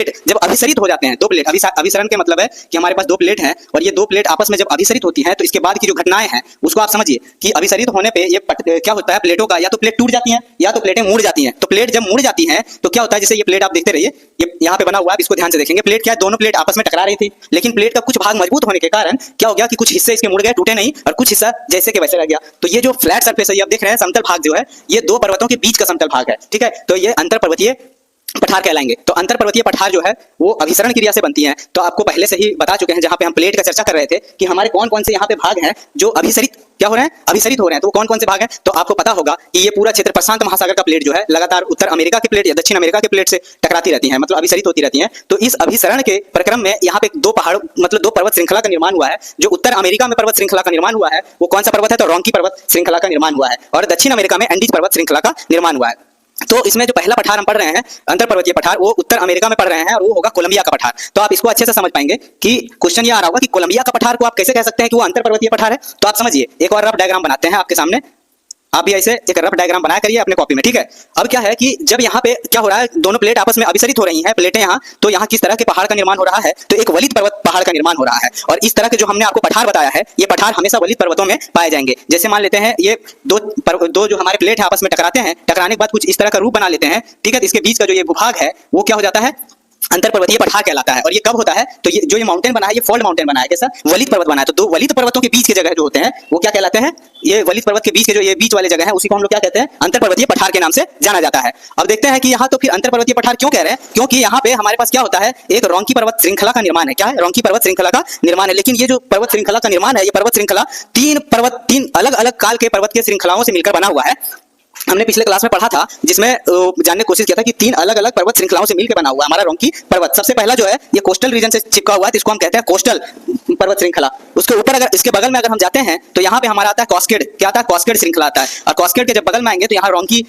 जब अभिसरित हो जाते हैं, दो प्लेट अभिसरण के मतलब है कि हमारे पास दो प्लेट हैं और ये दो प्लेट आपस में जब अभिसरित होती हैं तो इसके बाद की जो घटनाएं हैं उसको आप समझिए कि अभिसरित होने पे ये क्या होता है, प्लेटों का या तो प्लेट टूट जाती हैं या तो प्लेटें मुड़ जाती हैं। तो प्लेट जब मुड़ जाती हैं तो क्या होता है, जैसे ये प्लेट आप देखते रहिए, ये यहाँ पे बना हुआ है, इसको ध्यान से देखेंगे। प्लेट क्या है, दोनों प्लेट आपस में टकरा रही थी, लेकिन प्लेट का कुछ भाग मजबूत होने के कारण क्या हो गया कि कुछ हिस्से इसके मुड़ गए, टूटे नहीं, और कुछ हिस्सा जैसे के वैसे रह गया। तो ये जो फ्लैट सरफेस है, ये आप देख रहे हैं, समतल भाग जो है ये दो पर्वतों के बीच का समतल भाग है, ठीक है। तो ये अंतर पर्वतीय पठार कहलाएंगे। तो अंतर पर्वतीय पठार जो है वो अभिसरण क्रिया से बनती हैं। तो आपको पहले से ही बता चुके हैं, जहां पे हम प्लेट का चर्चा कर रहे थे, कि हमारे कौन कौन से यहाँ पे भाग हैं जो अभिसरित क्या हो रहे हैं, अभिसरित हो रहे हैं। तो वो कौन कौन से भाग हैं, तो आपको पता होगा कि ये पूरा क्षेत्र प्रशांत महासागर का प्लेट जो है लगातार उत्तर अमेरिका के प्लेट या दक्षिण अमेरिका के प्लेट से टकराती रहती है, मतलब अभिसरित होती रहती है। तो इस अभिसरण के प्रक्रम में यहाँ पे दो पहाड़ मतलब दो पर्वत श्रृंखला का निर्माण हुआ है। जो उत्तर अमेरिका में पर्वत श्रृंखला का निर्माण हुआ है वो कौन सा पर्वत है, तो रॉकी पर्वत श्रृंखला का निर्माण हुआ है, और दक्षिण अमेरिका में एंडीज पर्वत श्रृंखला का निर्माण हुआ है। तो इसमें जो पहला पठार हम पढ़ रहे हैं अंतर पर्वतीय पठार, वो उत्तर अमेरिका में पढ़ रहे हैं और वो होगा कोलंबिया का पठार। तो आप इसको अच्छे से समझ पाएंगे कि क्वेश्चन ये आ रहा होगा कि कोलंबिया का पठार को आप कैसे कह सकते हैं कि वो अंतर पर्वतीय पठार है। तो आप समझिए, एक और रफ डायग्राम बनाते हैं आपके सामने, आप भी ऐसे एक रफ डायग्राम बनाया करिए अपने कॉपी में, ठीक है। अब क्या है कि जब यहाँ पे क्या हो रहा है, दोनों प्लेट आपस में अभिसरित हो रही हैं, प्लेटें यहाँ, तो यहाँ किस तरह के पहाड़ का निर्माण हो रहा है, तो एक वलित पर्वत पहाड़ का निर्माण हो रहा है। और इस तरह के जो हमने आपको पठार बताया है, ये पठार हमेशा वलित पर्वतों में पाए जाएंगे। जैसे मान लेते हैं ये दो जो हमारे प्लेट है आपस में टकराते हैं, टकराने के बाद कुछ इस तरह का रूप बना लेते हैं, ठीक है। इसके बीच का जो ये भूभाग है वो क्या हो जाता है, अंतर पर्वतीय पठार कहलाता है। और ये कब होता है, तो ये जो ये माउंटेन बना है, ये फोल्ड माउंटेन बना है, कैसा, वलित पर्वत बना है। तो दो वलित पर्वतों के बीच की जगह जो होते हैं वो क्या कहलाते हैं, ये वलित पर्वत के बीच के जो ये बीच वाले जगह है उसी को हम लोग क्या कहते हैं, अंतर पर्वतीय पठार के नाम से जाना जाता है। अब देखते हैं कि यहाँ तो फिर अंतर पर्वतीय पठार क्यों कह रहे हैं, क्योंकि यहाँ पे हमारे पास क्या होता है, एक रॉकी पर्वत श्रृंखला का निर्माण है। क्या है, रॉकी पर्वत श्रृंखला का निर्माण है। लेकिन ये जो पर्वत श्रृंखला का निर्माण है, ये पर्वत श्रृंखला तीन अलग अलग काल के पर्वत के श्रृंखलाओं से मिलकर बना हुआ है। हमने पिछले क्लास में पढ़ा था, जिसमें जानने की कोशिश किया था कि तीन अलग अलग पर्वत श्रृंखलाओं से मिलकर बना हुआ हमारा रॉकी पर्वत। सबसे पहला जो है ये कोस्टल रीजन से चिपका हुआ है, तो इसको हम कहते हैं कोस्टल पर्वत श्रृंखला। उसके ऊपर अगर इसके बगल में अगर हम जाते हैं तो यहाँ पे हमारा आता है कॉस्केड, क्या आता है, कॉस्केड श्रृंखला आता है। और कॉस्केड के जब बगल में आएंगे तो यहाँ रॉकी